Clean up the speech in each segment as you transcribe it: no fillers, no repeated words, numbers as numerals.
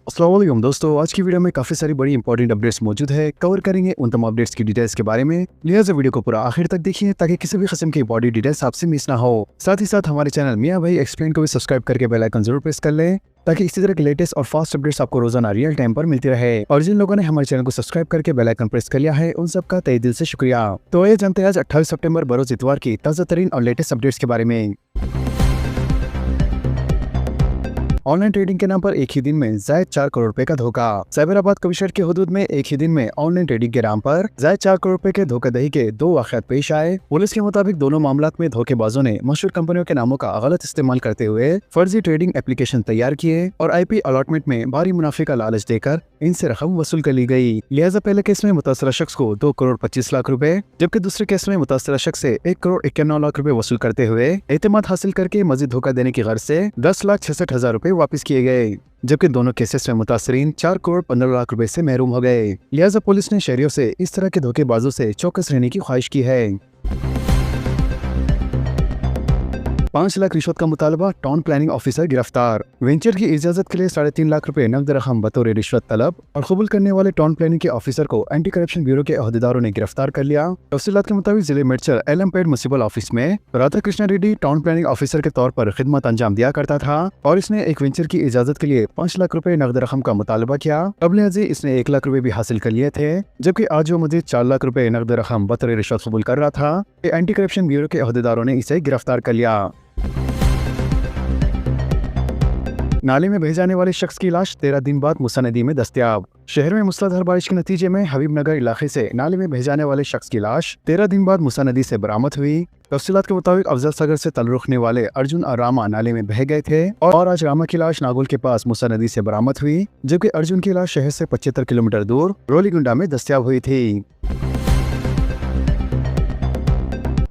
अस्सलाम वालेकुम दोस्तों, आज की वीडियो में काफ़ी सारी बड़ी इंपॉर्टेंट अपडेट्स मौजूद है। कवर करेंगे उन तमाम अपडेट्स की डिटेल्स के बारे में, लिहाजा वीडियो को पूरा आखिर तक देखिए ताकि किसी भी किस्म की इंपॉर्टेंट डिटेल्स आपसे मिस ना हो। साथ ही साथ हमारे चैनल मियां भाई एक्सप्लेन को भी सब्सक्राइब करके बेल आइकन जरूर प्रेस कर लें ताकि इसी तरह के लेटेस्ट और फास्ट अपडेट्स आपको रोजाना रियल टाइम पर मिलती रहे। और जिन लोगों ने हमारे चैनल को सब्सक्राइब करके बेल आइकन प्रेस कर लिया है उन सबका तहे दिल से शुक्रिया। तो ये जानते हैं आज 28 सितंबर बरोज इतवार की ताज़ा तरीन और लेटेस्ट अपडेट्स के बारे में। ऑनलाइन ट्रेडिंग के नाम पर एक ही दिन में जायद 4 करोड़ रुपए का धोखा। साइबराबाद कमिश्नर के हुदूद में एक ही दिन में ऑनलाइन ट्रेडिंग के नाम पर जायद 4 करोड़ रुपए के धोखाधड़ी के 2 वाक़यात पेश आए। पुलिस के मुताबिक दोनों मामलात में धोखेबाजों ने मशहूर कंपनियों के नामों का गलत इस्तेमाल करते हुए फर्जी ट्रेडिंग एप्लीकेशन तैयार किए और IP अलॉटमेंट में भारी मुनाफे का लालच देकर इनसे रकम वसूल कर ली गई। लिहाजा पहले केस में मुतासरा शख्स को 2 करोड़ 25 लाख रुपए, जबकि दूसरे केस में मुतासरा शख्स से 1 करोड़ 51 लाख रुपए वसूल करते हुए एतमाद हासिल करके मजीद धोखा देने की गर्ज से 10,66,000 रुपए वापस किए गए, जबकि दोनों केसेस में मुतासरीन 4 करोड़ 15 लाख रुपए से महरूम हो गए। लिहाजा पुलिस ने शहरियों से इस तरह के धोखेबाजों से चौकस रहने की ख्वाहिश की है। 5 लाख रिश्वत का मुतालबा, टाउन प्लानिंग ऑफिसर गिरफ्तार। वेंचर की इजाजत के लिए 3.5 लाख रुपए नकद रकम बतौर रिश्वत तलब और कबूल करने वाले टाउन प्लानिंग के ऑफिसर को एंटी करप्शन ब्यूरो के अहदेदारों ने गिरफ्तार कर लिया। तफसीलात के मुताबिक जिले मेडचर एलमपेट म्युनिसिपल ऑफिस में Radha Krishna Reddy town planning officer के तौर पर खिदमत अंजाम दिया करता था और इसने एक वेंचर की इजाजत के लिए 5 लाख रुपए नकद रकम का मुतालबा किया। अब लिहाजा इसने 1 लाख रुपए भी हासिल कर लिए थे, जबकि आज वो मजीद 4 लाख रुपए नकद रकम बतौर रिश्वत कबूल कर रहा था। एंटी करप्शन ब्यूरो के अहदेदारों ने इसे गिरफ्तार कर लिया। नाले में बह जाने वाले शख्स की लाश 13 दिन बाद मूसा नदी में दस्तयाब। शहर में मूसलाधार बारिश के नतीजे में हबीबनगर इलाके से नाले में बह जाने वाले शख्स की लाश 13 दिन बाद मूसा नदी से बरामद हुई। तफसीलात के मुताबिक अफजल सागर से तल्लुक़ रखने वाले अर्जुन और रामा नाले में बह गए थे और आज रामा की लाश नागोल के पास मूसा नदी से बरामद हुई, जबकि अर्जुन की लाश शहर से 75 किलोमीटर दूर रोलीगुंडा में दस्तयाब हुई थी।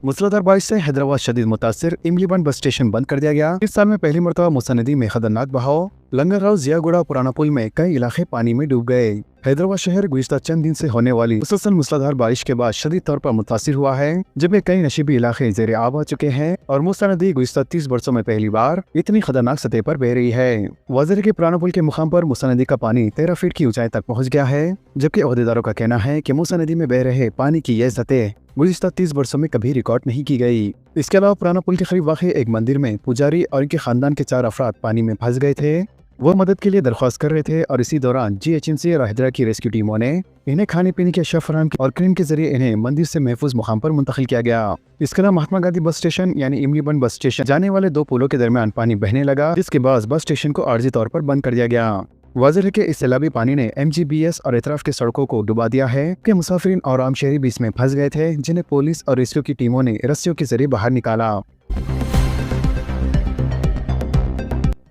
मूसलाधार बारिश से हैदराबाद शदीद मुतासिर, इमलीबंद बस स्टेशन बंद कर दिया गया। इस साल में पहली मरतबा मूसा नदी में खतरनाक बहाव, लंगर हाउस, जियागुड़ा, पुराना पुल में कई इलाके पानी में डूब गए। हैदराबाद शहर गुज़िश्ता चंद दिन से होने वाली मुसलसल मूसलाधार बारिश के बाद शदीद तौर पर मुतासिर हुआ है, जबकि कई नशीबी इलाके ज़ेर आब आ चुके हैं और मूसा नदी गुज़िश्ता 30 वर्षों में पहली बार इतनी खतरनाक सतह पर बह रही है। वाज़ेह के पुराना पुल के मुकाम पर मूसा नदी का पानी 13 फीट की ऊंचाई तक पहुँच गया है, जबकि अहदेदारों का कहना है कि मूसा नदी में बह रहे पानी की यह सतह गुज़िश्ता 30 वर्षों में कभी रिकॉर्ड नहीं की गई। इसके अलावा पुराना पुल के करीब वाक़े एक मंदिर में पुजारी और इनके खानदान के 4 अफराद पानी में फंस गए थे। वो मदद के लिए दरख्वास्त कर रहे थे और इसी दौरान GHMC और हैदरा की रेस्क्यू टीमों ने इन्हें खाने पीने की अशिया फराहम की और क्रेन के जरिए इन्हें मंदिर से महफूज मुकाम पर मुंतकिल किया गया। इसके अलावा महात्मा गांधी बस स्टेशन यानी इमलीबंद बस स्टेशन जाने वाले 2 पुलों के दरमियान पानी बहने लगा, जिसके बाद बस स्टेशन को आर्जी तौर पर बंद कर दिया गया। वाज़ेह है कि इस सैलाबी पानी ने MGBS और इतराफ के सड़कों को डुबा दिया है कि मुसाफिरीन और आम शहरी भी इसमें फंस गए थे, जिन्हें पुलिस और रेस्क्यू की टीमों ने रस्सियों के जरिए बाहर निकाला।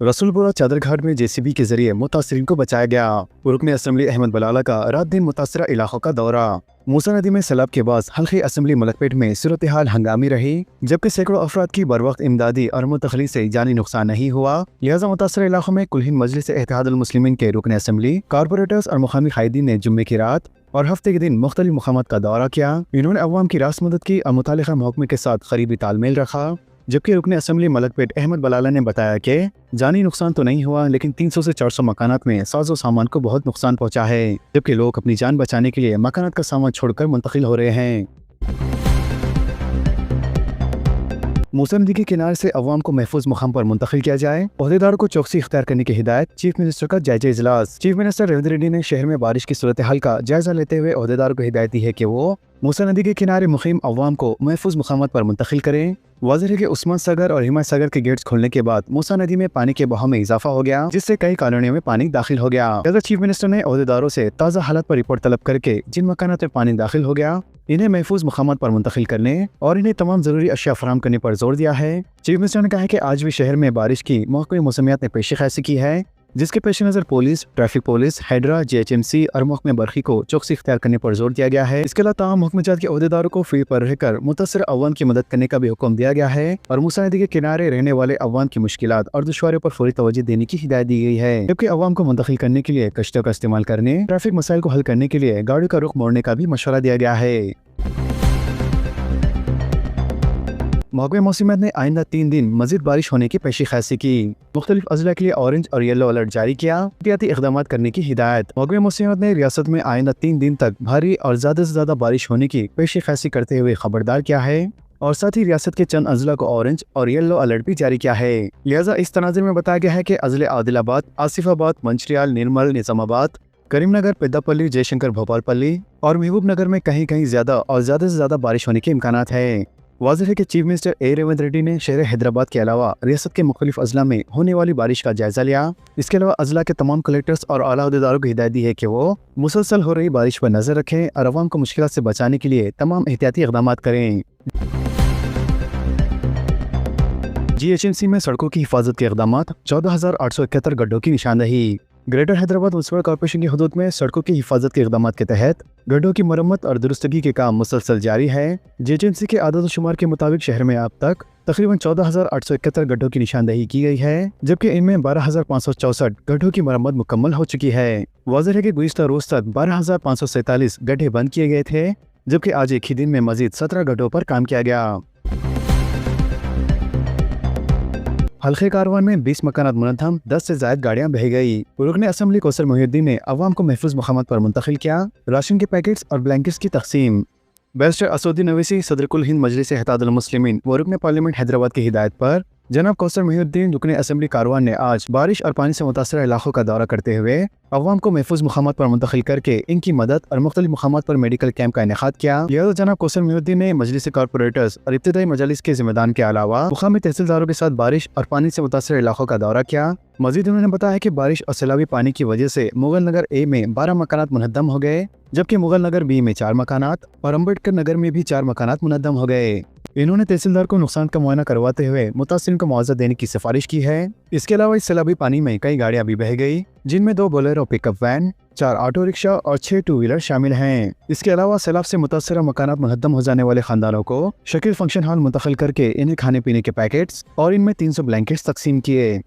रसूलपुरा चादर घाट में JCB के जरिए मुतासरीन को बचाया गया। रुकन असम्बली अहमद बलाला का रात दिन मुतासरा इलाकों का दौरा। मूसा नदी में सैलाब के बाद हल्की असम्बली मलकपेट में सूरत हाल हंगामी रही, जबकि सैकड़ों अफराद की बरवक्त इमदादी और मुतखली से जानी नुकसान नहीं हुआ। लिहाजा मुतासरा इलाकों में कुल हिंद मजलिस इत्तेहादुल मुस्लिमीन के रुकन असम्बली, कारपोरेटर्स और मुकामी कायदीन ने जुम्मे की रात और हफ्ते के दिन मुख्तलिफ मुकामात का दौरा किया। इन्होंने अवाम की रास मदद की और मुतालिका महकमे के साथ करीबी तालमेल रखा, जबकि रुकन असम्बली मलकपेट अहमद बलाला ने बताया कि जानी नुकसान तो नहीं हुआ, लेकिन 300 से 400 मकानात में साजो सामान को बहुत नुकसान पहुंचा है, जबकि लोग अपनी जान बचाने के लिए मकानात का सामान छोड़कर मुंतकिल हो रहे हैं। मूसा नदी के किनारे से अवाम को महफूज मुकाम पर मुंतकिल किया जाए, अहदेदारों को चौकसी इख्तियार करने की हिदायत। चीफ मिनिस्टर का जायजा इजलास। चीफ मिनिस्टर रेवंत रेड्डी ने शहर में बारिश की सूरत हाल का जायजा लेते हुए अहदेदारों को हिदायत दी है कि वो मूसा नदी के किनारे मुकीम अवाम को महफूज मुकामात पर मुंतकिल करें। वाज़ेह है कि उस्मान सागर और हिमायत सागर के गेट्स खोलने के बाद मूसा नदी में पानी के बहाव में इजाफा हो गया, जिससे कई कॉलोनियों में पानी दाखिल हो गया। लिहाजा चीफ मिनिस्टर ने अहदेदारों से ताज़ा हालात पर रिपोर्ट तलब करके जिन मकानात में पानी दाखिल हो गया इन्हें महफूज मुकामात पर मुंतकिल करने और इन्हें तमाम जरूरी अशिया फराहम करने पर जोर दिया है। चीफ मिनिस्टर ने कहा है कि आज भी शहर में बारिश की महकमे मौसमियात ने पेशी खैसी की है, जिसके पेश नज़र police, traffic police, Hydra, GHMC और महकमे बरखी को चौकसी इख्तियार करने पर जोर दिया गया है। इसके अलावा तमाम महकमेजात के अहदेदारों को फील्ड पर रहकर मुतासर अवाम की मदद करने का भी हुक्म दिया गया है और मूसा नदी के किनारे रहने वाले अवाम की मुश्किलात और दुश्वारियों पर फौरी तवज्जो देने की हिदायत दी गई है, जबकि अवाम को मुंतकिल करने के लिए कश्तियों का इस्तेमाल करने, ट्रैफिक मसाइल को हल करने के लिए गाड़ियों का रुख मोड़ने का भी मशवरा दिया गया है। महकमे मौसमियात ने आइंदा 3 दिन मजीद बारिश होने की पेशी खैसी की। मुख्तलिफ अजला के लिए ऑरेंज और येलो अलर्ट जारी किया। एहतियाती इकदाम करने की हिदायत। महकमे मौसमियात ने रियासत में आइंदा 3 दिन तक भारी और ज्यादा से ज्यादा बारिश होने की पेशी खैसी करते हुए खबरदार किया है और साथ ही रियासत के चंद अजला को ऑरेंज और येलो अलर्ट भी जारी किया है। लिहाजा इस तनाज़ुर में बताया गया है कि अजले आदिलाबाद, आसिफाबाद, मंचिरियाल, निर्मल, निजामाबाद, करीमनगर, पेद्दापल्ली, जयशंकर, भोपालपल्ली और महबूबनगर में कहीं कहीं ज्यादा और ज्यादा से ज्यादा बारिश होने के इम्कानात है। वाज़ेह है कि chief minister A Revanth Reddy ने शहर हैदराबाद के अलावा रियासत के मुख्तलिफ अजला में होने वाली बारिश का जायजा लिया। इसके अलावा अजला के तमाम कलेक्टर्स और आला अहदेदारों को हिदायत दी है कि वो मुसलसल हो रही बारिश पर नजर रखें और अवाम को मुश्किल से बचाने के लिए तमाम एहतियाती इक़दाम करें। GHMC में सड़कों की हिफाजत के इक़दाम। 14,871 गड्ढों की निशानदही। ग्रेटर हैदराबाद म्युनिसिपल कॉर्पोरेशन की हदूद में सड़कों की हिफाजत के इक़दाम के तहत गड्ढों की मरम्मत और दुरुस्तगी के काम मुसलसल जारी है। GHMC के आदत शुमार के मुताबिक शहर में अब तक तकरीबन 14,871 गड्ढों की निशानदही की गई है, जबकि इनमें 12,564 गड्ढों की मरम्मत मुकम्मल हो चुकी है। वाज़ेह है कि गुज़िश्ता रोज तक 12,547 गड्ढे बंद किए गए थे, जबकि आज एक ही दिन में मजीद 17 गड्ढों पर काम किया गया। हल्के कारवान में 20 मकानात मुनद्दम, 10 से ज़ायद गाड़ियां बह गई। रुकन असम्बली कौसर मोहिउद्दीन ने अवाम को महफूज मकामात पर मुंतकिल किया। राशन के पैकेट्स और ब्लैंकेट्स की तकसीम। बैरिस्टर असदुद्दीन ओवैसी सदर कुल हिंद मजलिस इत्तेहादुल मुस्लिमीन व रुकन पार्लियामेंट हैदराबाद की हिदायत पर जनाब कौसर मोहिउद्दीन रुकन असम्बली कारवान ने आज बारिश और पानी से मुतासर इलाकों का दौरा करते हुए अवाम को महफूज मकामात पर मुंतकिल करके इनकी मदद और मुख्तलिफ मकामात पर मेडिकल कैंप का इनेकाद किया। लिहाजा जनाब कौसर मोहिउद्दीन ने मजलिस कॉर्पोरेटर्स और इब्तिदाई मजालिस के जिम्मेदार के अलावा मुकामी तहसीलदारों के साथ बारिश और पानी से मुतासर इलाकों का दौरा किया। मजीद उन्होंने बताया कि बारिश और सैलाबी पानी की वजह से मुगल नगर ए में 12 मकानात मुनद्दम हो गए, जबकि मुगल नगर बी में 4 मकानात और अम्बेडकर नगर में भी 4 मकानात मुनद्दम हो गए। इन्होंने तहसीलदार को नुकसान का मुआयना करवाते हुए मुतासिरीन को मुआवजा देने की सिफारिश की है। इसके अलावा इस सैलाबी पानी में कई गाड़ियां भी बह गई, जिनमें 2 Bolero pickup van, 4 auto rickshaw और 6 टू व्हीलर शामिल हैं। इसके अलावा सैलाब से मुतासरा मकानात मुनद्दम हो जाने वाले खानदानों को शकील फंक्शन हॉल मुंतकिल करके इन्हें खाने पीने के पैकेट्स और इनमें 300 ब्लैंकेट्स तकसीम किए।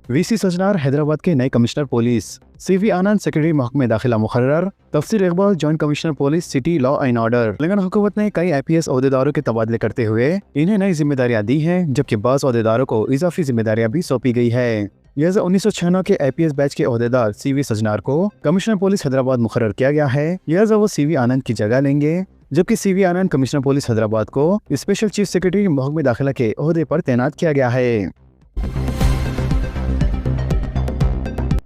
VC सजनार हैदराबाद के नए कमिश्नर पुलिस। CV आनंद सेक्रेटरी महकमे दाखिला मुकर्रर। तफसीर Iqbal joint commissioner police city law and order. Telangana हुकूमत ने कई IPS ओहदेदारों के तबादले करते हुए इन्हें नई जिम्मेदारियां दी हैं, जबकि बाज़ ओहदेदारों को इजाफी जिम्मेदारियां भी सौंपी गई है। लिहाजा 1996 के IPS बैच के ओहदेदार CV सजनार को कमिश्नर पुलिस हैदराबाद मुकर्रर किया गया है। लिहाजा वो CV आनंद की जगह लेंगे, जबकि CV आनंद कमिश्नर पुलिस हैदराबाद को स्पेशल चीफ सेक्रेटरी महकमे दाखिला के ओहदे पर तैनात किया गया है।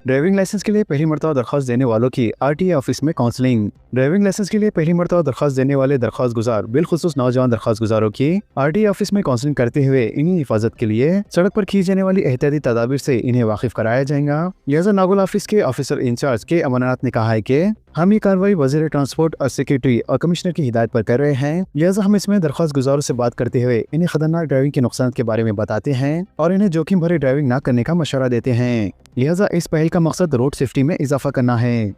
ड्राइविंग लाइसेंस के लिए पहली मरतबा दरख्वास्त देने वालों की RTA ऑफिस में काउंसलिंग। ड्राइविंग लाइसेंस के लिए पहली मरतबा दरख्वास्त देने वाले दरख्वास्त गुजार बिलखुसूस नौजवान दरख्वास्त गुजारों की RTA ऑफिस में काउंसलिंग करते हुए इन्हीं हिफाजत के लिए सड़क पर की जाने वाली एहतियाती तदाबीर से इन्हें वाकिफ कराया जाएगा। लिहाजा नागुल ऑफिस के ऑफिसर इंचार्ज के अमानत ने कहा है कि हम ये कार्रवाई वजीर ट्रांसपोर्ट और सेक्रेटरी और कमिश्नर की हिदायत पर कर रहे हैं। लिहाजा हम इसमें दरख्वास्त गुजारों से बात करते हुए इन्हें खतरनाक ड्राइविंग के नुकसान के बारे में बताते हैं और इन्हें जोखिम भरे ड्राइविंग न करने का मशवरा देते हैं। लिहाजा इस पहल का मकसद रोड सेफ्टी में इजाफा करना है।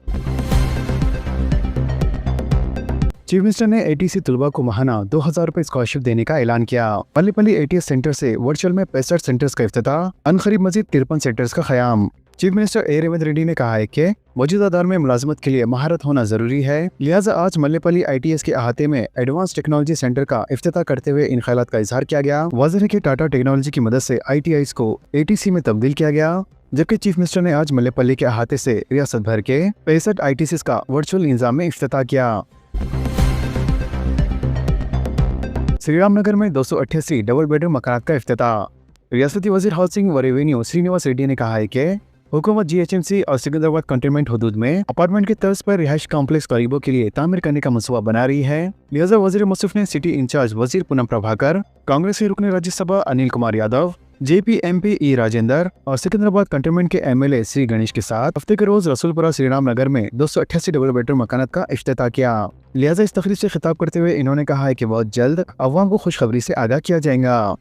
चीफ मिनिस्टर ने ATC तलबा को माहाना 2,000 रुपए स्कॉलरशिप देने का ऐलान किया। मल्लीपल्ली ATS सेंटर से वर्चुअल में 65 सेंटर्स का इफ्तिताह, अनकरीब मजीद 53 सेंटर्स का क़याम। Chief minister A Revanth Reddy ने कहा है कि मौजूदा दौर में मुलाजमत के लिए महारत होना जरूरी है। लिहाजा आज मल्लीपल्ली ITS के अहाते में एडवांस टेक्नोलॉजी सेंटर का इफ्तिताह करते हुए इन ख्यालात का इजहार किया गया। वाज़ेह है कि टाटा टेक्नोलॉजी की मदद से ITIs को ATC में तब्दील किया गया, जबकि चीफ मिनिस्टर ने आज मल्लीपल्ली के अहाते से रियासत भर के 65 ITCs का वर्चुअल इंजाम में इफ्तिताह किया। श्री राम नगर में 288 डबल बेडरूम मकानात का इफ्तिताह। रियासती वजीर हाउसिंग व रेवेन्यू श्रीनिवास रेड्डी ने कहा है कि हुकूमत GHMC और सिकंदराबाद कंटेनमेंट हदूद में अपार्टमेंट की तर्ज पर रिहाइश कॉम्प्लेक्स गरीबों के लिए तामीर करने का मंसूबा बना रही है। लिहाजा वजीर मुसरफ ने सिटी इंचार्ज वजीर पूनम प्रभाकर, कांग्रेस के रुकन Rajya Sabha Anil Kumar Yadav, JP MP E Rajendra और सिकंदराबाद कंटेनमेंट के MLA श्री गणेश के साथ हफ्ते के रोज रसूलपुरा श्री राम नगर में 288 डबल बेडरूम मकानात का इफ्तिताह किया। लिहाजा इस तकरीर से खिताब करते हुए इन्होंने कहा है कि बहुत जल्द अवाम को खुशखबरी से आगाह किया जाएगा।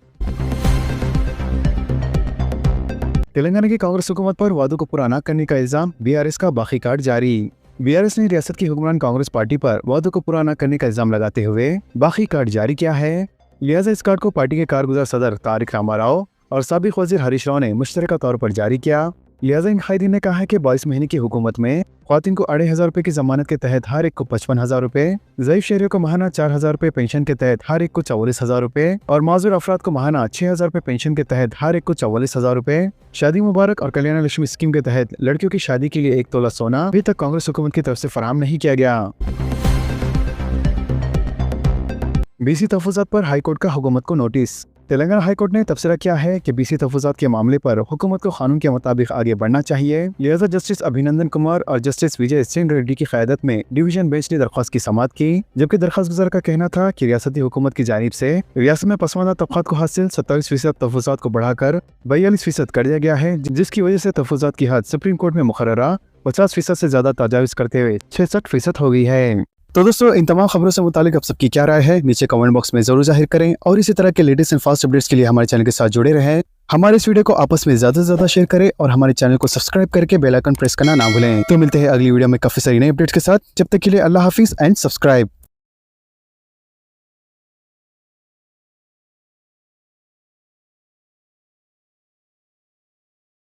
तेलंगाना की कांग्रेस हुकूमत पर वादों को पूरा न करने का इल्जाम, BRS का बाकी कार्ड जारी। BRS ने रियासत की हुक्मरान कांग्रेस पार्टी पर वादों को पूरा न करने का इल्जाम लगाते हुए बाकी कार्ड जारी किया है। लिहाजा इस कार्ड को पार्टी के कारगुजार सदर तारिक रामाराव और साबिक वजीर हरीश राव ने मुश्तरका तौर पर जारी किया। लिहाजा इन कायदीन ने कहा है कि 22 महीने की हुकूमत में ख्वातीन को 2,500 रुपए की जमानत के तहत हर एक को 55,000 रुपए, ज़ईफ शहरियों को महाना 4,000 रुपए पेंशन के तहत हर एक को 44,000 रुपए और माजूर अफराद को महाना 6,000 रुपए पेंशन के तहत हर एक को 44,000 रुपए। शादी मुबारक और कल्याण लक्ष्मी स्कीम के तहत लड़कियों की शादी के लिए 1 तोला सोना अभी तक कांग्रेस हुकूमत की तरफ से फराहम नहीं किया गया। बीसी तहफ़्फ़ुज़ात पर हाईकोर्ट का हुकूमत को नोटिस। तेलंगाना हाईकोर्ट ने तबसरा किया है कि बीसी तहफ़्फ़ुज़ात के मामले पर हुकूमत को कानून के मुताबिक आगे बढ़ना चाहिए। लिहाजा जस्टिस अभिनंदन कुमार और जस्टिस विजय सेन रेड्डी की क़यादत में डिवीजन बेंच ने दरख्वास्त की समाअत की, जबकि दरख्वास्त गुज़ार का कहना था कि रियासती हुकूमत की जानिब से रियासत में पसमानदा तबक़ात को हासिल 27% तहफ़्फ़ुज़ात को बढ़ाकर 42% कर दिया गया है, जिसकी वजह से तहफ़्फ़ुज़ात की हद सुप्रीम कोर्ट में मुकर्ररा 50% से ज़्यादा तजाविज़ करते हुए 66% हो गई है। तो दोस्तों, इन तमाम खबरों से मुतालिक आप सबकी क्या राय है नीचे कमेंट बॉक्स में जरूर जाहिर करें और इसी तरह के लेटेस्ट एंड फास्ट अपडेट्स के लिए हमारे चैनल के साथ जुड़े रहें। हमारे इस वीडियो को आपस में ज्यादा से ज्यादा शेयर करें और हमारे चैनल को सब्सक्राइब करके बेल आइकन प्रेस करना ना भूलें। तो मिलते हैं अगली वीडियो में काफी सारी नई अपडेट्स के साथ। जब तक के लिए अल्लाह हाफिज एंड सब्सक्राइब।